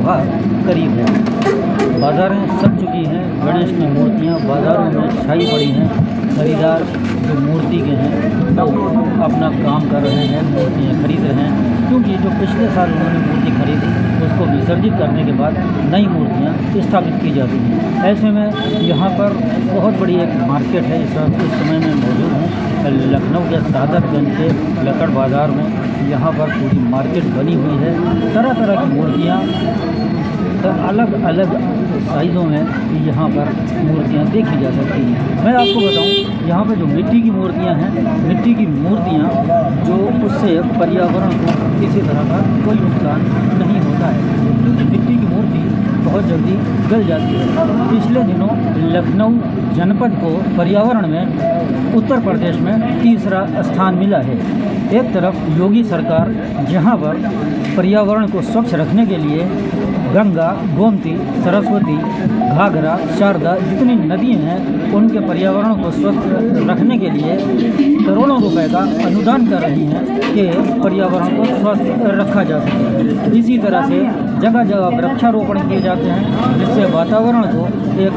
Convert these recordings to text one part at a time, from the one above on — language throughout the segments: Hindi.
त्यौहार करीब है। बाज़ारें सज चुकी हैं, गणेश की मूर्तियाँ बाज़ारों में छाई पड़ी हैं। खरीदार जो मूर्ति के हैं वो अपना काम कर रहे हैं, मूर्तियाँ खरीद रहे हैं, क्योंकि जो पिछले साल उन्होंने मूर्ति खरीदी उसको विसर्जित करने के बाद नई मूर्तियाँ स्थापित की जाती हैं। ऐसे में यहाँ पर बहुत बड़ी एक मार्केट है, इस समय में मौजूद हूँ लखनऊ के सादतगंज के लक्कड़ बाज़ार में। यहाँ पर पूरी मार्केट बनी हुई है, तरह तरह की मूर्तियाँ अलग अलग साइज़ों में यहाँ पर मूर्तियाँ देखी जा सकती हैं। मैं आपको बताऊँ, यहाँ पर जो मिट्टी की मूर्तियाँ हैं, मिट्टी की मूर्तियाँ जो उससे पर्यावरण को किसी तरह का कोई नुकसान नहीं होता है, क्योंकि मिट्टी की मूर्ति बहुत जल्दी गल जाती है। पिछले दिनों लखनऊ जनपद को पर्यावरण में उत्तर प्रदेश में तीसरा स्थान मिला है। एक तरफ योगी सरकार जहाँ पर पर्यावरण को स्वच्छ रखने के लिए गंगा, गोमती, सरस्वती, घाघरा, शारदा जितनी नदियाँ हैं उनके पर्यावरण को स्वस्थ रखने के लिए करोड़ों रुपए का अनुदान कर रही हैं कि पर्यावरण को स्वस्थ रखा जा सके। इसी तरह से जगह जगह वृक्षारोपण किए जाते हैं जिससे वातावरण को एक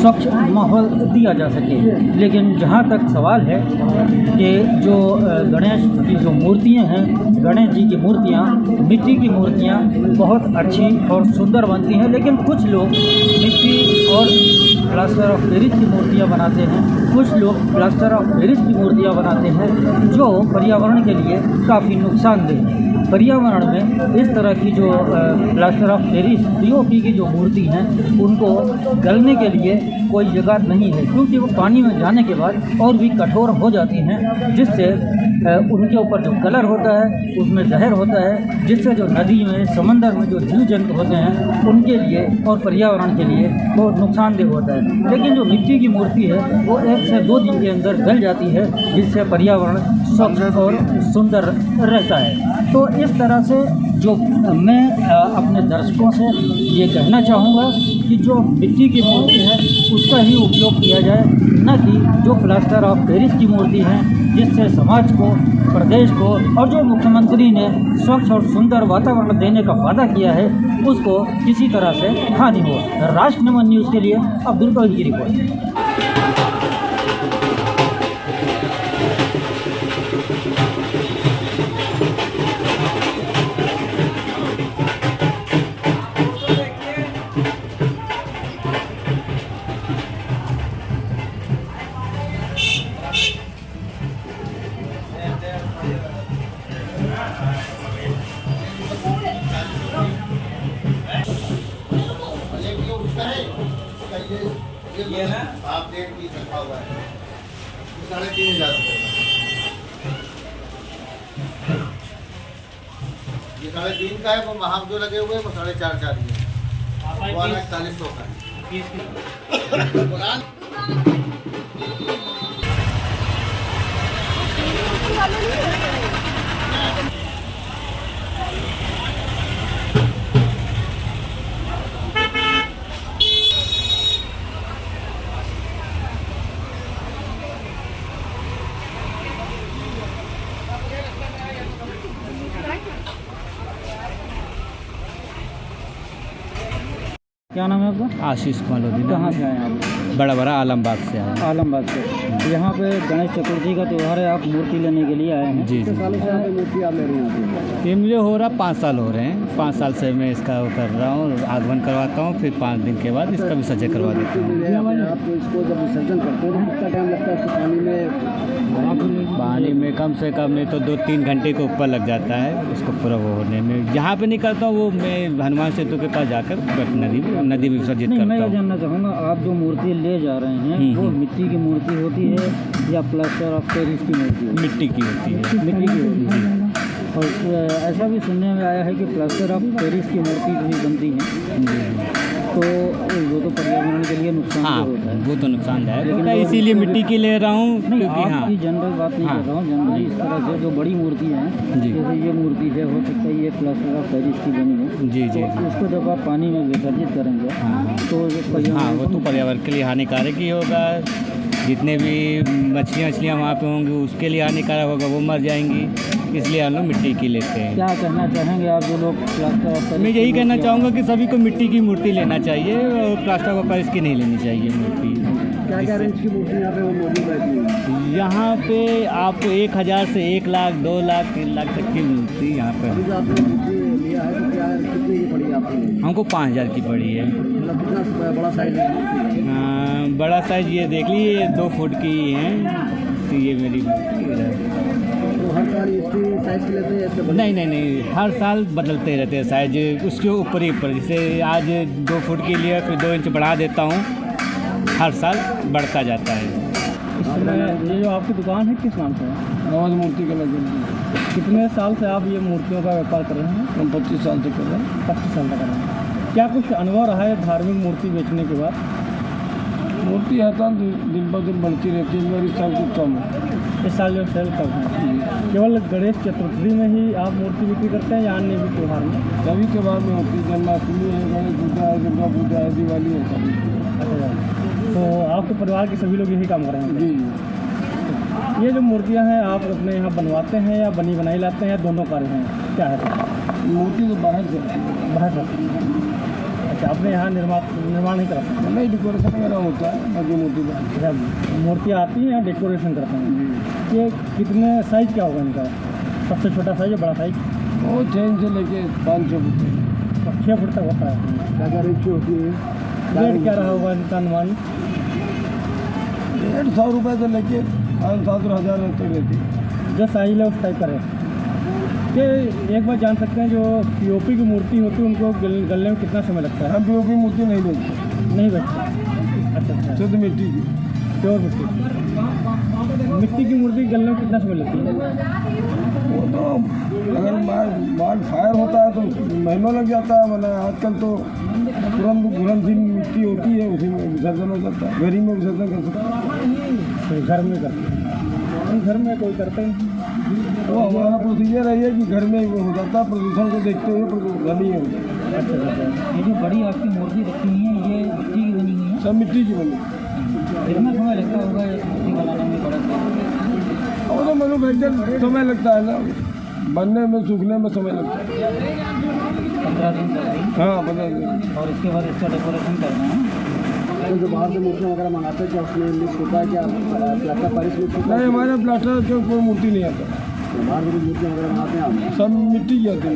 स्वच्छ माहौल दिया जा सके। लेकिन जहाँ तक सवाल है कि जो गणेश की जो मूर्तियाँ हैं, गणेश जी की मूर्तियाँ, मिट्टी की मूर्तियाँ बहुत अच्छी और सुंदर बनती हैं, लेकिन कुछ लोग मिट्टी और प्लास्टर ऑफ पेरिस की मूर्तियाँ बनाते हैं, कुछ लोग प्लास्टर ऑफ पेरिस की मूर्तियाँ बनाते हैं जो पर्यावरण के लिए काफ़ी नुकसानदेह है। पर्यावरण में इस तरह की जो प्लास्टर ऑफ पेरिस पीओपी की जो मूर्ति हैं उनको गलने के लिए कोई जगह नहीं है, क्योंकि वो पानी में जाने के बाद और भी कठोर हो जाती हैं, जिससे उनके ऊपर जो कलर होता है उसमें जहर होता है, जिससे जो नदी में, समंदर में जो जीव जंतु होते हैं उनके लिए और पर्यावरण के लिए बहुत नुकसानदेह होता है। लेकिन जो मिट्टी की मूर्ति है वो 1 से 2 दिन के अंदर गल जाती है, जिससे पर्यावरण स्वच्छ और सुंदर रहता है। तो इस तरह से जो मैं अपने दर्शकों से ये कहना चाहूँगा कि जो मिट्टी की मूर्ति है उसका ही उपयोग किया जाए, न कि जो प्लास्टर ऑफ पेरिस की मूर्ति है, जिससे समाज को, प्रदेश को और जो मुख्यमंत्री ने स्वच्छ और सुंदर वातावरण देने का वादा किया है उसको किसी तरह से हानि हो। राष्ट्र नमन न्यूज़ के लिए अब्दुल कौल की रिपोर्ट। ये ना आप 1.5 पीस रखा हुआ है, 3,500 रुपये। ये 3.5 का है, वो वहाँ जो लगे हुए हैं वो 4.5 ही है, वो 4100 का है। क्या नाम है आपका? आशीष कुमार लोधी। कहाँ से आए आप? बड़ा बड़ा आलमबाग से आए। आलमबाग से। यहाँ पे गणेश चतुर्थी का त्यौहार है, आप मूर्ति लेने के लिए आए हैं? जी जी। सालों से यहाँ पे मूर्ति आप ले रहे हैं? ये मुझे हो रहा 5 साल हो रहे हैं। 5 साल से मैं इसका वो कर रहा हूँ, आगमन करवाता हूँ, फिर 5 दिन के बाद इसका विसर्जन करवा देता हूँ। आप इसको जब विसर्जन करते हैं कितना टाइम लगता है इसको पानी में कम से कम नहीं तो 2-3 घंटे के ऊपर लग जाता है उसको पूरा वो होने में। जहाँ पे नहीं करता हूँ वो मैं हनुमान सेतु के पास जाकर नदी में विसर्जित करता हूँ। मैं ये जानना चाहूँगा, आप जो मूर्ति ले जा रहे हैं वो मिट्टी की मूर्ति होती है या प्लास्टर ऑफ पेरिस की मूर्ति है? मिट्टी की होती है। मिट्टी की होती है। और ऐसा भी सुनने में आया है कि प्लास्टर ऑफ पेरिस की मूर्ति भी बनती है, तो वो तो पर्यावरण के लिए नुकसान होता है। वो तो नुकसानदायक होता है, इसीलिए मिट्टी की ले रहा हूँ। नहीं, आपकी जनरल बात नहीं कर रहा हूँ। जनरली इस तरह से जो बड़ी मूर्ति हैं, जैसे ये मूर्ति है, हो सकता है ये प्लास्टर ऑफ पेरिस की बनी है। जी जी। तो उसको जब आप पानी में विसर्जित करेंगे तो वो तो पर्यावरण के लिए हानिकारक ही होगा। जितने भी मछलियाँ वहाँ पे होंगी उसके लिए हानिकारक होगा, वो मर जाएंगी, इसलिए हम लोग मिट्टी की लेते हैं। क्या कहना चाहेंगे आप जो लोग प्लास्टर ऑफ मैं यही कहना चाहूँगा कि सभी को मिट्टी की मूर्ति लेना चाहिए और प्लास्टर ऑफ पेरिस की नहीं लेनी चाहिए मूर्ति। क्या क्या रेंज की मूर्ति यहाँ पे वो मौजूद रहती है? यहाँ पे आपको 1000 से 1 लाख 2 लाख 3 लाख तक की मूर्ति यहाँ पे। अभी जो आपने मूर्ति लिया है तो क्या कितने की पड़ी आपको? हमको 5000 की पड़ी है। मतलब कितना बड़ा साइज है? बड़ा साइज ये देख लीजिए 2 फुट की है, तो ये मेरी मूर्ति है। तो हर साल इसी साइज की लेते हैं ऐसे? नहीं, हर साल बदलते रहते हैं साइज, उसके ऊपर ही ऊपर। जैसे आज 2 फुट के लिए फिर 2 इंच बढ़ा देता हूँ, हर साल बढ़ता जाता है। इस समय ये जो आपकी दुकान है किस नाम से है? नवाज मूर्ति का लगे। कितने साल से आप ये मूर्तियों का व्यापार कर रहे हैं? हम 25 साल से कर रहे हैं। 25 साल तक कर रहे हैं। क्या कुछ अनुभव रहा है धार्मिक मूर्ति बेचने के बाद? मूर्ति हर साल दिन ब दिन बढ़ती रहती है, मेरी साल कुछ कम है। इस साल जो सेल कब है? केवल गणेश चतुर्थी में ही आप मूर्ति बिक्री करते हैं या अन्य भी त्यौहार में? सभी त्यौहार में होती है, जन्माष्टमी है, गणेश पूजा है, दुर्गा पूजा है, दिवाली है, सभी। अच्छा, तो आपके परिवार के सभी लोग यही काम कर रहे हैं? जी। ये जो मूर्तियां हैं आप अपने यहाँ बनवाते हैं या बनी बनाई लाते हैं या दोनों कार्य हैं? क्या है? मूर्ति तो बाहर से आती है। बाहर से? अच्छा, अपने यहाँ निर्माण नहीं कराते हैं? नहीं, डेकोरेशन वगैरह होता है बाकी मूर्ति का। अच्छा, मूर्तियाँ आती हैं या डेकोरेशन करते हैं? ये कितने साइज क्या होगा इनका? सबसे छोटा साइज या बड़ा साइज? वो 6 इंच से लेके 5-6 फुट। 6 फुट तक होता है। क्या क्या रेट की होती है? रेट क्या रहा होगा इनका अनुमान? रेट 100 रुपये से लेके 500-700 हज़ार तक रहती है। जो साइज है उस टाइप का रेट। ये एक बार जान सकते हैं जो पीओपी की मूर्ति होती है उनको गलने में कितना समय लगता है? हम पीओपी मूर्ति नहीं बेचते। नहीं बेचते? अच्छा, शुद्ध मिट्टी की, प्योर मिट्टी की मूर्ति गलने में कितना समय लगती है? वो तो अगर माल फायर होता है तो महीनों लग जाता है, वरना आजकल तो तुरंत सी मिट्टी होती है, उसी में विसर्जन हो जाता है। घर ही में विसर्जन कर सकते हैं। तो घर में करते हैं? घर में कोई करते हैं? वो हमारा प्रोसीजर है कि घर में वो हो जाता है, प्रदूषण को देखते हुए घर ही होता है। अच्छा, ये जो बड़ी आपकी मूर्ति रखी हुई है ये मिट्टी की बनी हुई है? सब मिट्टी की बनी। कितना समय लगता होगा ये मूर्ति बनाने में? बड़ा और तो मैन्युफैक्चर समय लगता है ना, बनने में, सूखने में समय लगता है। 15 दिन तक? हाँ, 15 दिन। और इसके बाद इसका डेकोरेशन करना है? तो जो बाहर से मूर्तियाँ वगैरह मंगाते हैं क्या उसमें मिक्स होता है? क्या प्लास्टर पेरिस मिक्स होता है? नहीं, हमारे प्लास्टर के कोई मूर्ति नहीं आता। तो बाहर से मूर्तियाँ वगैरह मंगाते हैं आप? सब मिट्टी की आती है।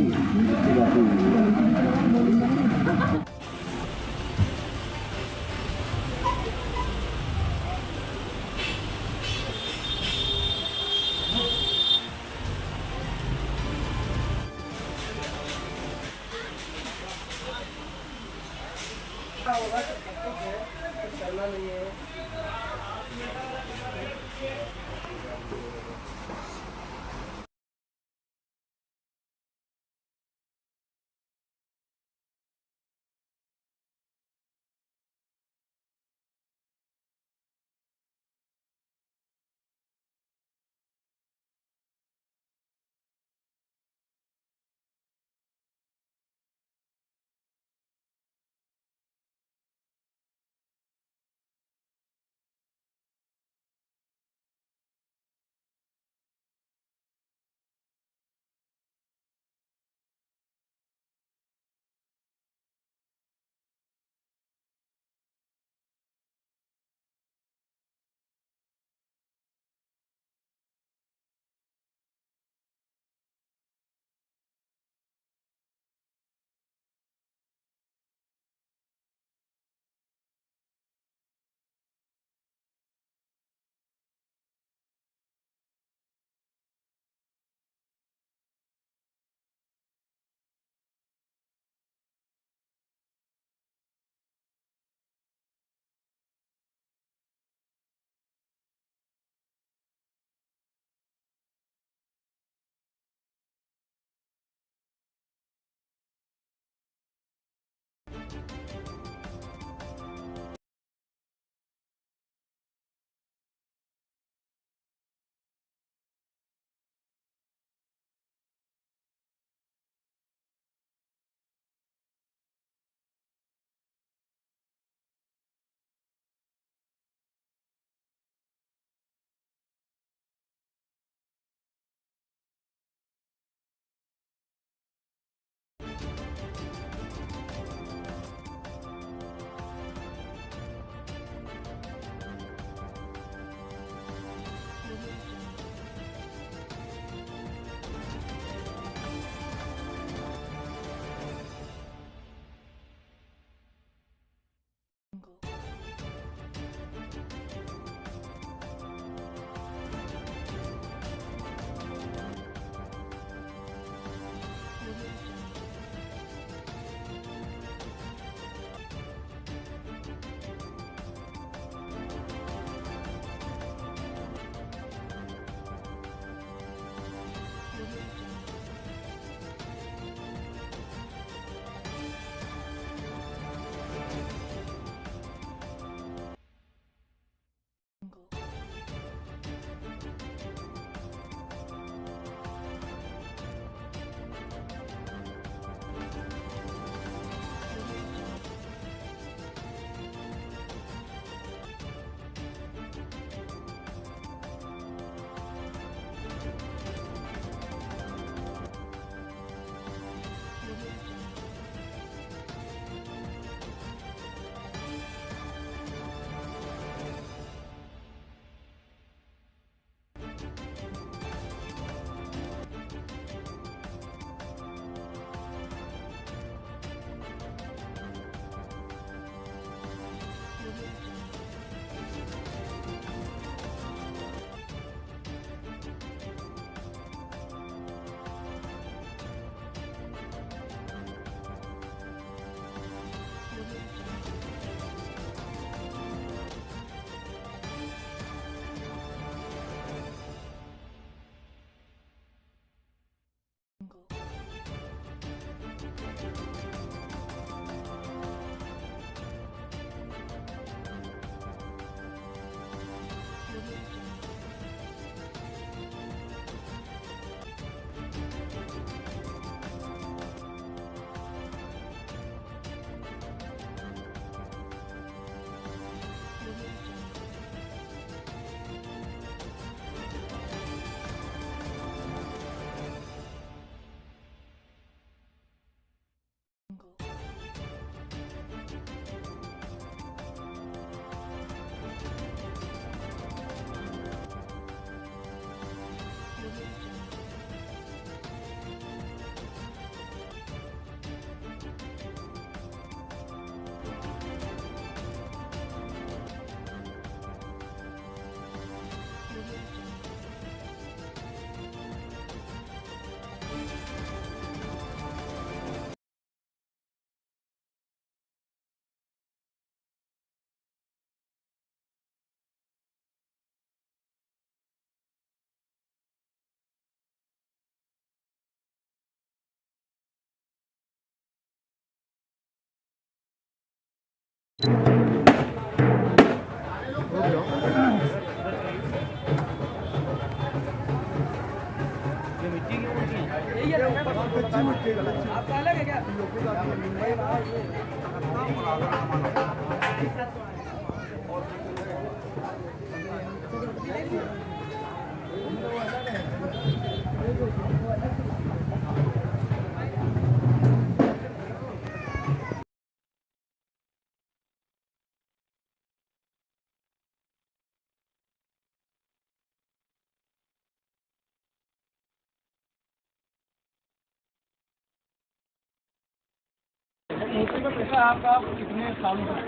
पैसा आपका कितने सालों तक?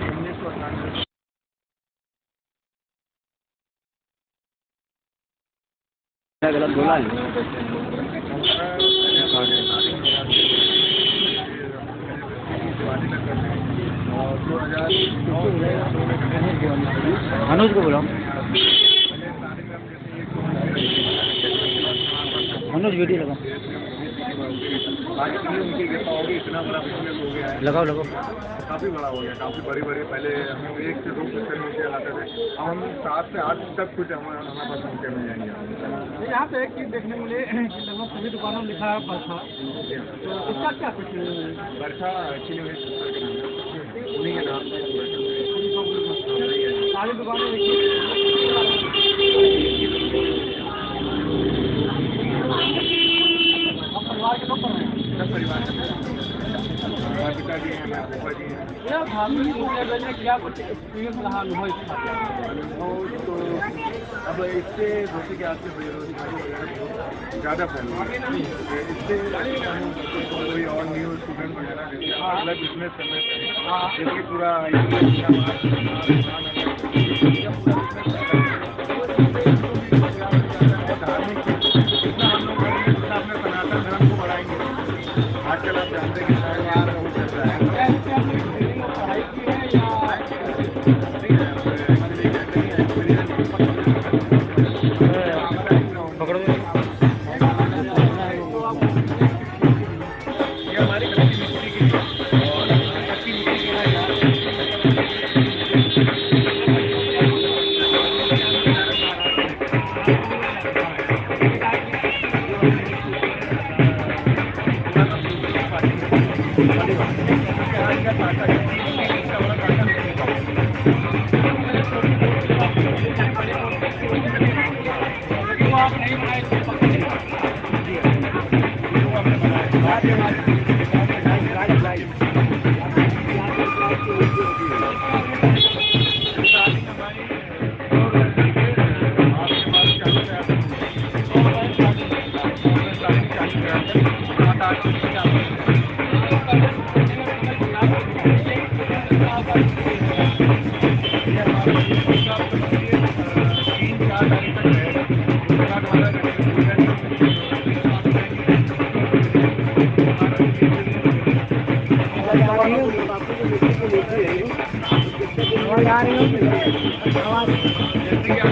1998। गलत बोला है। अनुज को बुलाओ। अनुज वीडियो लगाओ। इतना बड़ा बिजनेस हो गया है। लगाओ लगाओ। काफ़ी बड़ा हो गया, काफ़ी बड़े पहले हम 1 से 2 सोशल मीडिया लाते थे, अब हम 7 से 8 तक कुछ हमारे पास मौके मिल जाएंगे। यहाँ पे एक चीज़ देखने मिले कि लगभग सभी दुकानों में लिखा है बरछा, तो इसका क्या कुछ? बरछा एक्चुअली उन्हीं के नाम सारी दुकानें परिवार के लोग कर रहे हैं, सब परिवार पिताजी हैं, पापा जी हैं। क्या कुछ एक्सपीरियंस रहा अनुभव? तो अब इससे जैसे कि आपके बेरोजगारी वगैरह बहुत ज़्यादा फैल रही है, इससे कोई और न्यू स्टूडेंट वगैरह अलग बिजनेस करना चाहिए, जबकि पूरा धार्मिक जितना हम लोग अपने सनातन धर्म को बढ़ाएंगे। आजकल आप जानते हैं कि यार वो चल रहा है, पढ़ाई की है या पकड़ो। ये हमारी कच्ची मिट्टी की और कच्ची मिट्टी की आवाज आ रही होगी आवाज